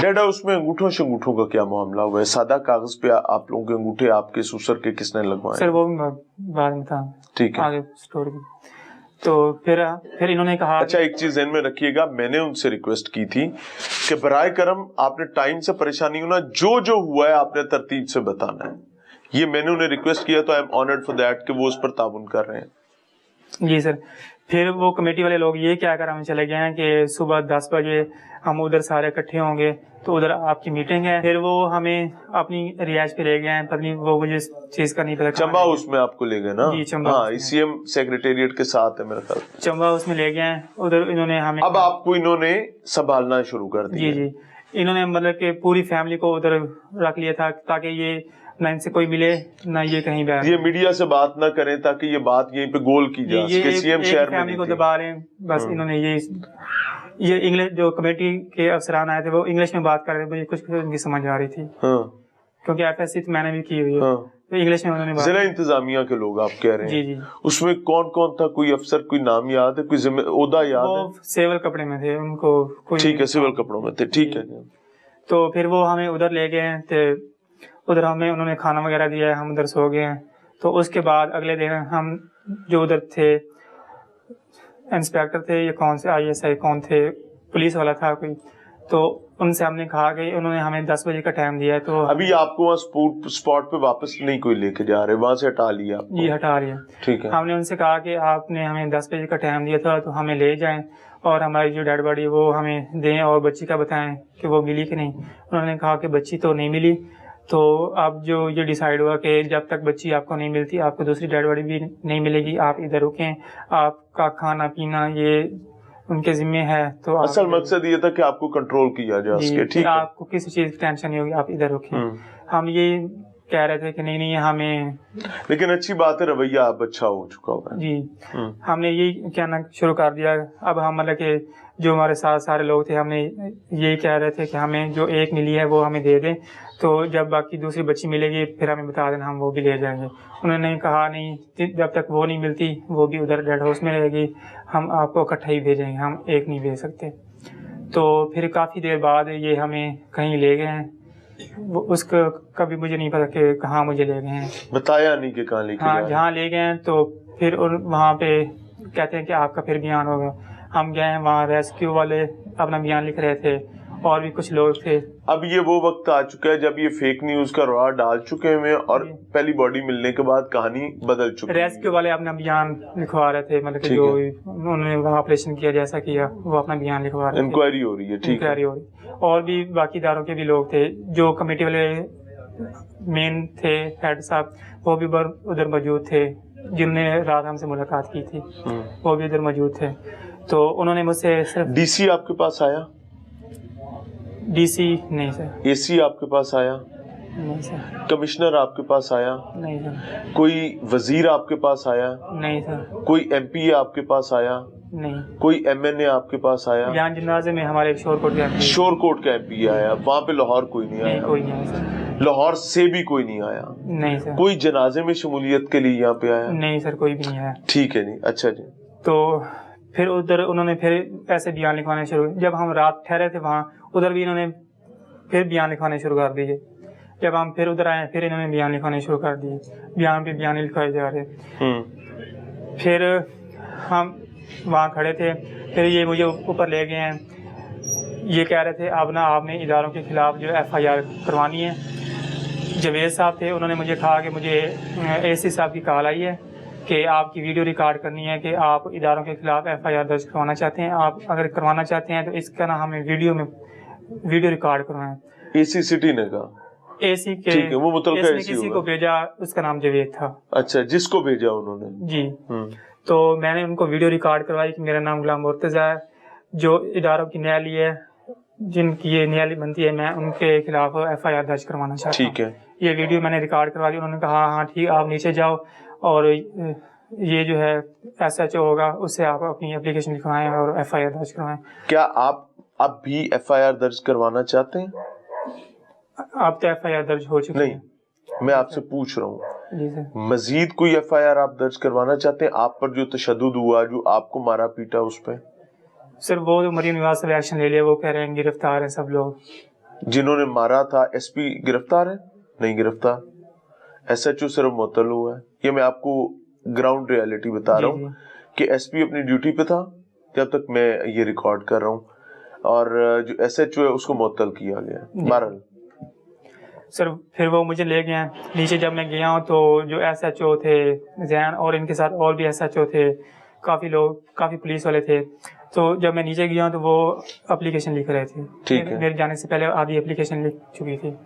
Dead house میں انگوٹھوں شنگوٹھوں کا کیا معاملہ ہوا ہے؟ سادہ کاغذ پہ آپ لوگوں کے انگوٹھے آپ کے سسر کے کس نے لگوائے؟ سر وہ بعد میں تھا، ٹھیک ہے آگے اسٹوری میں. تو پھر انہوں نے کہا. اچھا ایک چیز ذہن میں رکھیے گا، میں نے ان سے ریکویسٹ کی تھی کہ برائے کرم آپ نے ٹائم سے پریشانی ہونا، جو ہوا ہے آپ نے ترتیب سے بتانا ہے. یہ میں نے انہیں ریکویسٹ کیا تو I am honoured for that کہ وہ اس پر تعاون کر رہے ہیں. جی سر. پھر وہ کمیٹی والے لوگ یہ کیا کر ہمیں چلے گئے ہیں کہ صبح 10 بجے ہم ادھر سارے اکٹھے ہوں گے تو ادھر آپ کی میٹنگ ہے. پھر وہ ہمیں اپنی رہائش پہ لے گئے ہیں، پتہ نہیں وہ مجھے چیز کا نہیں پتا. چمبا ہاؤس میں آپ کو لے گئے نا؟ جی چمبا. ہاں سی ایم سیکریٹریٹ کے ساتھ ہے میرا خیال. چمبا ہاؤس میں لے گئے ہیں، ادھر انہوں نے ہمیں. اب آپ کو انہوں نے سنبھالنا شروع کر دیا؟ جی انہوں نے مطلب کہ پوری فیملی کو ادھر رکھ لیا تھا تاکہ یہ نہ ان سے کوئی ملے نہ یہ کہیں بیٹھ، یہ میڈیا سے بات نہ کریں تاکہ یہ بات یہیں پہ گول کی جا سکے. سی ایم شہر میں فیملی کو دبا رہے ہیں بس. انہوں نے یہ انگلش جو کمیٹی کے افسران آئے تھے وہ انگلش میں بات کر رہے تھے، مجھے کچھ ان کی سمجھ آ رہی تھی کیونکہ ایف ایس سی میں نے بھی کی ہوئی ہے. تو انگلش میں انہوں نے ضلع انتظامیہ کے لوگ آپ کہہ رہے ہیں. جی اس میں کون کون تھا؟ کوئی افسر کوئی نام یاد ہے؟ کوئی عہدہ یاد ہے؟ وہ سیول کپڑے میں تھے ان کو. ٹھیک ہے سیول کپڑوں میں تھے. ٹھیک ہے. تو پھر وہ ہمیں ادھر لے گئے ہیں تو ادھر ہمیں انہوں نے کھانا وغیرہ دیا ہے، ہم ادھر سو گئے ہیں. تو اس کے بعد اگلے دن ہم جو ادھر تھے انسپیکٹر تھے یا کون سے آئی ایس آئی کون تھے، پولیس والا تھا کوئی، تو ان سے ہم نے کہا کہ انہوں نے ہمیں 10 بجے کا ٹائم دیا ہے. تو ابھی آپ کو وہاں اسپاٹ پہ واپس نہیں کوئی لے کے جا رہے، وہاں سے ہٹا لیا؟ جی ہٹا لیا. ٹھیک ہے. ہم نے ان سے کہا کہ آپ نے ہمیں 10 بجے کا ٹائم دیا تھا تو ہمیں لے جائیں اور ہماری جو ڈیڈ باڈی وہ ہمیں دیں اور بچی کا بتائیں کہ وہ ملی کہ نہیں. انہوں نے کہا کہ بچی تو نہیں ملی. تو اب جو یہ ڈیسائیڈ ہوا کہ جب تک بچی آپ کو نہیں ملتی آپ کو دوسری ڈیڈ باڈی بھی نہیں ملے گی، آپ ادھر رکیں، آپ کا کھانا پینا یہ ان کے ذمے ہے. تو اصل مقصد یہ تھا کہ آپ کو کنٹرول کیا جا سکے. ٹھیک ہے. آپ کو کسی چیز کی ٹینشن نہیں ہوگی، آپ ادھر رکیں. ہم یہ کہہ رہے تھے کہ نہیں ہمیں، لیکن اچھی بات ہے رویہ اب اچھا ہو چکا ہوگا. جی ہم نے یہی کہنا شروع کر دیا. اب ہم مطلب کہ جو ہمارے ساتھ سارے لوگ تھے ہم نے یہی کہہ رہے تھے کہ ہمیں جو ایک ملی ہے وہ ہمیں دے دیں، تو جب باقی دوسری بچی ملے گی پھر ہمیں بتا دینا، ہم وہ بھی لے جائیں گے. انہوں نے کہا نہیں جب تک وہ نہیں ملتی وہ بھی ادھر ڈیڈ ہاؤس میں رہے گی، ہم آپ کو اکٹھا ہی بھیجیں گے، ہم ایک نہیں بھیج سکتے. تو پھر کافی دیر بعد یہ ہمیں کہیں لے گئے ہیں، اس کا کبھی مجھے نہیں پتا کہ کہاں مجھے لے گئے ہیں، بتایا نہیں کہ کہاں لے گئے. ہاں جہاں لے گئے ہیں تو پھر وہاں پہ کہتے ہیں کہ آپ کا پھر بیان ہوگا. ہم گئے ہیں وہاں، ریسکیو والے اپنا بیان لکھ رہے تھے اور بھی کچھ لوگ تھے. اب یہ وہ وقت آ چکا ہے جب یہ فیک نیوز کا رواج ڈال چکے ہیں اور پہلی باڈی ملنے کے بعد کہانی بدل چکی ہے. ریسکیو والے اپنا بیان لکھوا رہے تھے، مطلب کہ جو انہوں نے وہاں آپریشن کیا جیسا کیا وہ اپنا بیان لکھوا رہے تھے. انکوائری ہو رہی ہے. ٹھیک ہے. اور بھی باقی اداروں کے بھی لوگ تھے، جو کمیٹی والے مین تھے ہیڈ صاحب وہ بھی ادھر موجود تھے، جنہوں نے رات ہم سے ملاقات کی تھی وہ بھی ادھر موجود تھے. تو انہوں نے مجھ سے صرف. ڈی سی آپ کے پاس آیا؟ ڈی سی نہیں سر. اے سی آپ کے پاس آیا؟ نہیں سر. کمشنر آپ کے پاس آیا؟ نہیں سر. کوئی وزیر آپ کے پاس آیا؟ نہیں سر. کوئی ایم پی آپ کے پاس آیا؟ نہیں. کوئی ایم این اے آپ کے پاس آیا؟ یہاں جنازے میں ہمارے شور کوٹ کا شور کوٹ کا ایم پی آیا. وہاں پہ لاہور کوئی نہیں آیا؟ کوئی نہیں آیا سر. لاہور سے بھی کوئی نہیں آیا؟ نہیں سر. کوئی جنازے میں شمولیت کے لیے یہاں پہ آیا؟ نہیں سر کوئی بھی نہیں آیا. ٹھیک ہے. نہیں اچھا جی. تو پھر ادھر انہوں نے پھر ایسے بیان لکھوانے شروع، جب ہم رات ٹھہرے تھے وہاں ادھر بھی انہوں نے پھر بیان لکھوانے شروع کر دیے. جب ہم پھر ادھر آئے پھر انہوں نے بیان لکھوانے شروع کر دیے، بیان پہ بیان لکھوائے جا رہے. پھر ہم وہاں کھڑے تھے، پھر یہ مجھے اوپر لے گئے ہیں، یہ کہہ رہے تھے اب نا آپ نے اداروں کے خلاف جو ایف آئی آر کروانی ہے. جوید صاحب تھے، انہوں نے مجھے کہا کہ مجھے اے سی صاحب کی کال آئی ہے کہ آپ کی ویڈیو ریکارڈ کرنی ہے کہ آپ اداروں کے خلاف ایف آئی آر درج کروانا چاہتے ہیں. آپ اگر کروانا چاہتے ہیں تو اس کا نا ہمیں ویڈیو ریکارڈ کروائیں. اے سی سٹی نے کہا؟ اے سی کے وہ متعلقہ کسی کو بھیجا، اس کا نام جوید تھا. اچھا جس کو بھیجا انہوں نے؟ جی. تو میں نے ان کو ویڈیو ریکارڈ کروائی کہ میرا نام غلام مرتضی ہے، جو اداروں کی نیالی ہے جن کی یہ نیالی بنتی ہے میں ان کے خلاف ایف آئی آر درج کروانا چاہتا ہوں. ٹھیک ہے. یہ ویڈیو میں نے ریکارڈ کروا دی. انہوں نے کہا ہاں ٹھیک آپ نیچے جاؤ اور یہ جو ہے ایس ایچ او ہوگا اس سے آپ اپنی اپلیکیشن لکھوائیں اور ایف آئی آر درج کروائیں. کیا آپ اب بھی ایف آئی آر درج کروانا چاہتے ہیں؟ آپ تو ایف آئی آر درج ہو چکی ہے. نہیں میں آپ سے پوچھ رہا ہوں جی سر. مزید کوئی ایف آئی آر آپ درج کروانا چاہتے ہیں آپ پر جو تشدد ہوا، جو آپ کو مارا پیٹا اس پہ؟ سر وہ مریم نواز سے ایکشن لے لیا، وہ کہہ رہے ہیں گرفتار ہیں سب لوگ. जिन्होंने मारा था एसपी गिरफ्तार है? नहीं गिरफ्तार, एसएचओ सिर्फ मुअत्तल हुआ है। ये मैं आपको ग्राउंड रियलिटी बता रहा हूँ कि एसपी अपनी ड्यूटी पे था जब तक मैं ये रिकॉर्ड कर रहा हूँ, और जो एसएचओ है उसको मुअत्तल किया गया। बहरहाल सर फिर वो मुझे ले गए नीचे। जब मैं गया हूँ तो जो एसएचओ थे जैन और इनके साथ और भी एसएचओ थे, काफ़ी लोग, काफ़ी पुलिस वाले थे। तो जब मैं नीचे गया हूँ तो वो एप्लीकेशन लिख रहे थे। ठीक है। मेरे जाने से पहले आधी एप्लीकेशन लिख चुकी थी।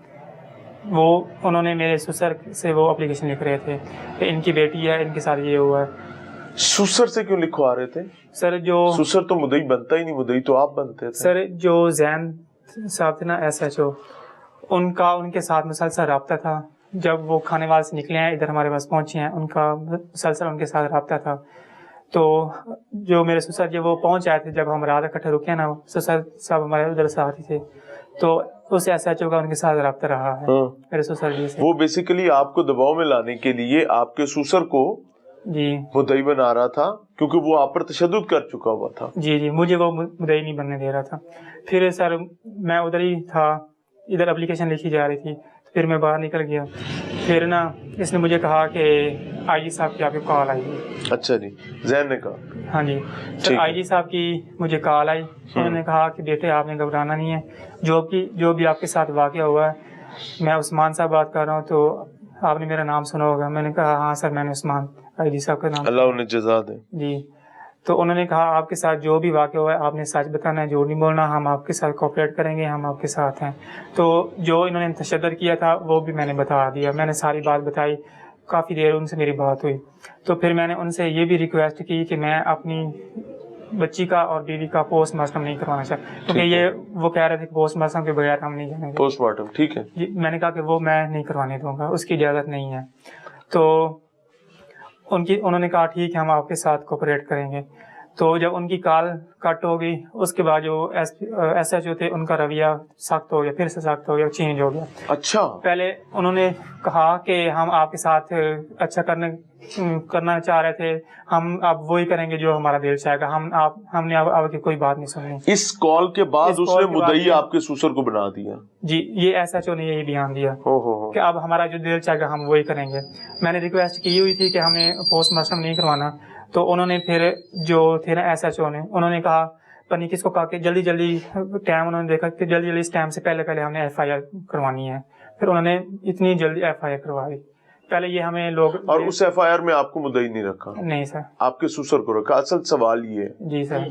वो उन्होंने मेरे ससुर से वो एप्लीकेशन लिख रहे थे कि इनकी बेटी है, इनके साथ ये हुआ है। ससुर से क्यों लिखवा रहे थे? सर जो ससुर तो मुदई बनता ही नहीं, मुदई तो आप बनते थे। सर जो जैन साहब थे ना एसएचओ, उनका उनके साथ मुसलसल रब्ता था। जब वो खाने वाले से निकले हैं इधर हमारे पास पहुंचे हैं, उनका मुसलसल उनके साथ रब्ता था। तो जो मेरे ससुर जी वो पहुंच आए थे जब हम रात इकट्ठे रुके ना, ससुर साहब हमारे उधर साथ ही थे, तो उस एसएचओ का उनके साथ रब्ता रहा है मेरे ससुर जी से। वो बेसिकली आपको दबाव में लाने के लिए आपके ससुर को जी मुद्दई बना रहा था, क्योंकि वो आप पर तशद्दुद कर चुका हुआ था। जी जी, मुझे वो मुद्दई नहीं बनने दे रहा था। फिर सर मैं उधर ही था, इधर एप्लीकेशन लिखी जा रही थी, तो फिर मैं बाहर निकल गया। फिर ना इसने मुझे कहा कि आईजी साहब की आपकी कॉल आई है। अच्छा जी, जैन ने कहा? हाँ जी सर, आईजी साहब की मुझे कॉल आई। उन्होंने कहा कि बेटे आपने घबराना नहीं है, जो भी आपके साथ वाक़या हुआ है, मैं उस्मान साहब बात कर रहा हूँ, तो आपने मेरा नाम सुना होगा। मैंने कहा हाँ सर, मैंने उस्मान आईजी साहब का नाम। अल्लाह उन्हें जज़ा दे। जी, तो उन्होंने कहा आपके साथ जो भी वाक़या हुआ है आपने सच बताना है, झूठ नहीं बोलना, हम आपके साथ कोऑपरेट करेंगे, हम आपके साथ हैं। तो जो इन्होंने तशद्दुद किया था वो भी मैंने बता दिया, मैंने सारी बात बताई। काफ़ी देर उनसे मेरी बात हुई, तो फिर मैंने उनसे ये भी रिक्वेस्ट की कि मैं अपनी बच्ची का और बीवी का पोस्टमार्टम नहीं करवाना चाहता, क्योंकि ये वो कह रहे थे कि पोस्टमार्टम के बगैर हम नहीं जाएंगे पोस्टमार्टम। ठीक है, मैंने कहा कि वो मैं नहीं करवाने दूंगा, उसकी इजाज़त नहीं है। तो उन्होंने कहा ठीक है, हम आपके साथ कोऑपरेट करेंगे। तो जब उनकी कॉल कट हो गई, उसके बाद जो एसएचओ थे उनका रवैया सख्त हो गया, फिर से सख्त हो गया, चेंज हो गया। अच्छा, पहले उन्होंने कहा कि हम आपके साथ अच्छा करना चाह रहे थे, हम अब वही करेंगे जो हमारा दिल चाहेगा, हमने अब आपकी कोई बात नहीं सुननी। इस कॉल के बाद उसने मुद्दई आपके ससुर को बना दिया? जी, ये एसएचओ ने यही बयान दिया कि अब हमारा जो दिल चाहेगा हम वही करेंगे। मैंने रिक्वेस्ट की हुई थी कि हमें पोस्टमार्टम नहीं करवाना, तो उन्होंने फिर जो थे ना एसएचओ ने, उन्होंने कहा पनी किसको कहा कि जल्दी टाइम, उन्होंने देखा कि जल्दी इस टाइम से पहले हमें एफआईआर करवानी है। फिर उन्होंने इतनी जल्दी एफआईआर करवाई। पहले ये हमें लोग, और उस एफआईआर में आपको मुद्दई नहीं रखा? नहीं सर, आपके ससुर को रखा। असल सवाल ये जी सर,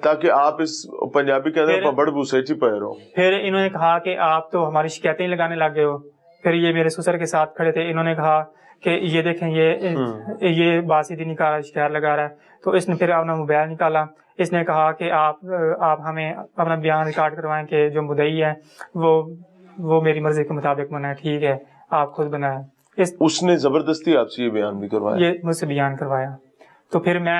ताकि आप इस पंजाबी के अंदर बड़ बुसेची पे रहो। फिर इन्होंने कहा कि आप तो हमारी शिकायतें लगाने लग गए हो। फिर ये मेरे ससुर के साथ खड़े थे, इन्होंने कहा कि ये देखें ये बासीदी निकाला, शिकायत लगा रहा है। तो इसने फिर अपना मोबाइल निकाला, इसने कहा कि आप हमें अपना बयान रिकॉर्ड करवाएं कि जो मुद्दई है वो मेरी मर्जी के मुताबिक बनाए, ठीक है आप खुद बनाए। उसने जबरदस्ती आपसे ये बयान भी करवाया? ये मुझसे बयान करवाया। तो फिर मैं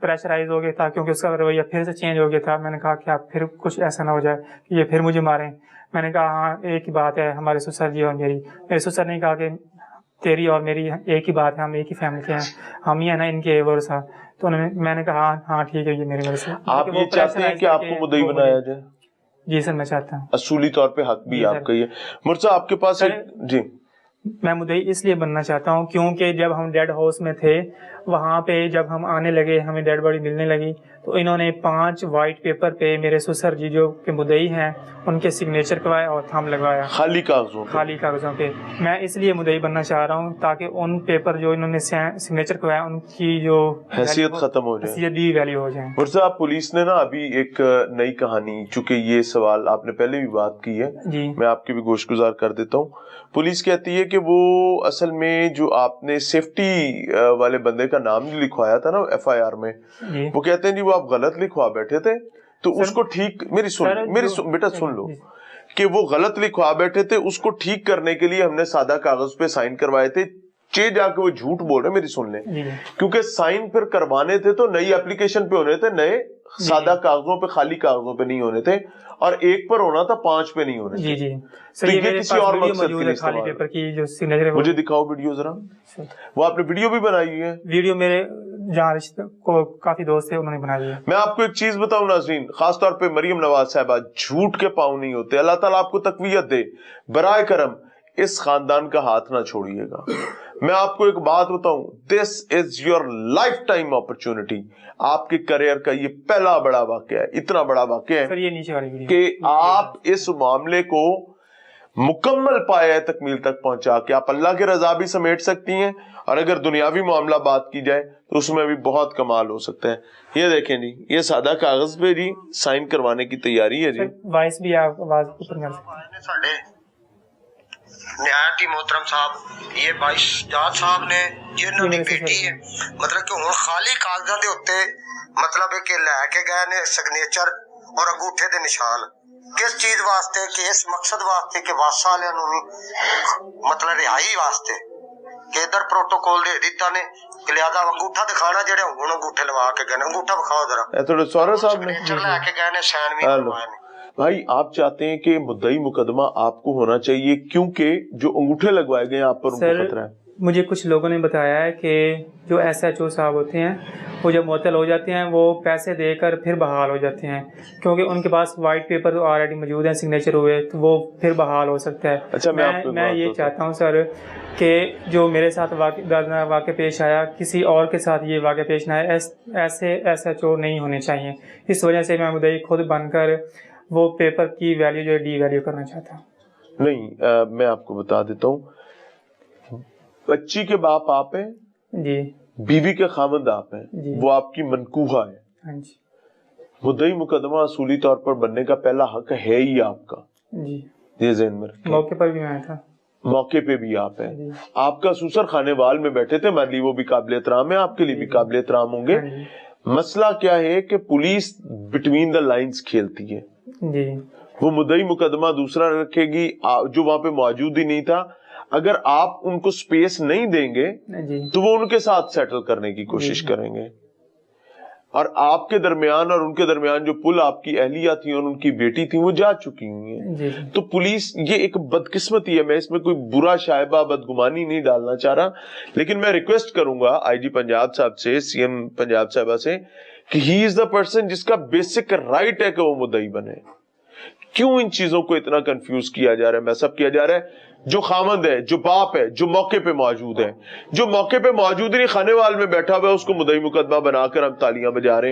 प्रेशराइज हो गया था, क्योंकि उसका रवैया फिर से चेंज हो गया था। मैंने कहा कि आप फिर कुछ ऐसा ना हो जाए कि ये फिर मुझे मारें। मैंने कहा हाँ एक ही बात है, हमारे ससुर जी और मेरे ससुर ने कहा कि तेरी और मेरी एक ही बात है, हम एक ही फैमिली के हैं, हम ही है ना इनके वर्षा। तो मैंने कहा हाँ ठीक है, ये मेरे वर्षा। आप ये चाहते हैं कि आपको मुद्दई बनाया जाए? जी सर, मैं चाहता हूँ। असूली तौर पे हक भी आपका ही है। मुर्जा आपके पास जी, मैं मुद्दई इसलिए बनना चाहता हूँ क्योंकि जब हम डेड हाउस में थे, वहाँ पे जब हम आने लगे, हमें डेड बॉडी मिलने लगी, तो इन्होंने 5 वाइट पेपर पे मेरे ससुर जी जो के मुद्दई हैं उनके सिग्नेचर करवाए और थंब लगवाया, खाली कागजों पे। मैं इसलिए मुद्दई बनना चाह रहा हूँ ताकि उन पेपर जो इन्होंने सिग्नेचर करवाया उनकी जो हैसियत खत्म हो जाए, हैसियत दी वैल्यू हो जाए। मुर्जा पुलिस ने ना अभी एक नई कहानी, चूंकि ये सवाल आपने पहले भी बात की है जी, मैं आपकी भी गोशगुजार कर देता हूँ। पुलिस कहती है कि वो असल में जो आपने सेफ्टी वाले बंदे का नाम लिखवाया था ना एफआईआर में, वो कहते हैं जी वो आप गलत लिखवा बैठे थे, तो उसको ठीक, बेटा सुन लो, कि वो गलत लिखवा बैठे थे, उसको ठीक करने के लिए हमने सादा कागज पे साइन करवाए थे। जाके वो झूठ बोल रहे, मेरी सुन ले, क्योंकि साइन फिर करवाने थे तो नई एप्लीकेशन पे होने थे, नए सादा कागजों पे, खाली कागजों पे नहीं होने थे, और एक पर होना था, 5 पे नहीं होने थे। तो ये किसी और मकसद के लिए खाली पेपर की जो सिग्नेचर, मुझे दिखाओ वीडियो जरा। वो आपने वीडियो भी बनाई हुई है? वीडियो मेरे जहाँ रिश्ते को काफी दोस्त थे उन्होंने बनाई है। मैं आपको एक चीज बताऊं नाज़रीन, खास तौर पे मरियम नवाज साहबा, झूठ के पांव नहीं होते। अल्लाह ताला आपको तकवीयत दे, बराए करम इस खानदान का हाथ ना छोड़िएगा। मैं आपको एक बात बताऊं, this is your life time opportunity. आपके करियर का ये पहला बड़ा वाकया है, इतना बड़ा वाकया है सर ये नीचे वाली वीडियो कि आप इस मामले को मुकम्मल पाया तकमील तक पहुंचा के आप अल्लाह की रजा भी समेट सकती हैं, और अगर दुनियावी मामला बात की जाए तो उसमें भी बहुत कमाल हो सकता है। ये देखें जी, ये सादा कागज पे जी साइन करवाने की तैयारी है जी। वॉइस भी आप आवाज ऊपर कर सकते हैं। न्यायमूर्ति मोहतरम साहब, ये भाई सजाद साहब ने जिन्हों की बेटी है, मतलब कि हुण खाली कागजां दे उत्ते मतलब कि लैके गए ने सिग्नेचर और अंगूठे दे निशान, किस चीज वास्ते, कि इस मकसद वास्ते कि वासा वालियां नूं भी मतलब रिहाई वास्ते कि इधर प्रोटोकॉल दे दिता ने कि लिहाजा अंगूठा दिखाना, जेड़े हुण अंगूठे लवा के गए ने, अंगूठा विखाओ जरा। ए थोड़े सौरा साहब ने सिग्नेचर लैके गए ने, साइन भी करवाए ने। भाई आप चाहते हैं कि मुद्दई मुकदमा आपको होना चाहिए क्योंकि जो अंगूठे लगवाए गए आप पर उनको खतरा है। मुझे कुछ लोगों ने बताया है कि जो SHO साहब होते हैं वो जब मुअत्तल हो जाते हैं वो पैसे देकर फिर बहाल हो जाते हैं, क्योंकि उनके पास वाइट पेपर ऑलरेडी मौजूद है, सिग्नेचर हुए, तो वो फिर बहाल हो सकता है। अच्छा, मैं ये चाहता हूँ सर कि जो मेरे साथ वाक़ पेश आया, किसी और के साथ ये वाक़ पेश ना आए। ऐसे SHO नहीं होने चाहिए। इस वजह से मैं मुद्दई खुद बनकर वो पेपर की वैल्यू जो है डी वैल्यू करना चाहता हूँ। नहीं, मैं आपको बता देता हूँ, बच्ची के बाप आप हैं जी, बीवी के खामद आप हैं, जी। वो आपकी मनकूहा है। हाँ जी मुद्दई मुकदमा असूली तौर पर बनने का पहला हक है ही आपका, जी। ये ज़हन में रखें। मौके पर भी मैं आया था, मौके पे भी आप जी। हैं। आपका ससुर खाने वाल में बैठे थे, मान ली वो भी काबिल एहतराम है, आपके लिए भी काबिल एहतराम होंगे। हाँ जी। मसला क्या है कि पुलिस बिटवीन द लाइंस खेलती है। जी वो मुद्दई मुकदमा दूसरा रखेगी जो वहां पे मौजूद ही नहीं था। अगर आप उनको स्पेस नहीं देंगे जी तो वो उनके साथ सेटल करने की कोशिश करेंगे, और आपके दरमियान और उनके दरमियान जो पुल आपकी अहलिया थी और उनकी बेटी थी वो जा चुकी हुई है। जी। तो पुलिस, ये एक बदकिस्मती है, मैं इसमें कोई बुरा शायबा बदगुमानी नहीं डालना चाह रहा, लेकिन मैं रिक्वेस्ट करूंगा IG पंजाब साहब से, CM पंजाब साहबा से, कि ही इज द पर्सन जिसका बेसिक राइट है कि वो मुद्दई बने। क्यों इन चीजों को इतना कंफ्यूज किया जा रहा है, मैसअप किया जा रहा है? जो खामद है, जो बाप है, जो मौके पे मौजूद है, जो मौके पे मौजूद नहीं खाने वाल में बैठा हुआ है, उसको मुद्दई मुकदमा बनाकर हम तालियां बजा रहे हैं।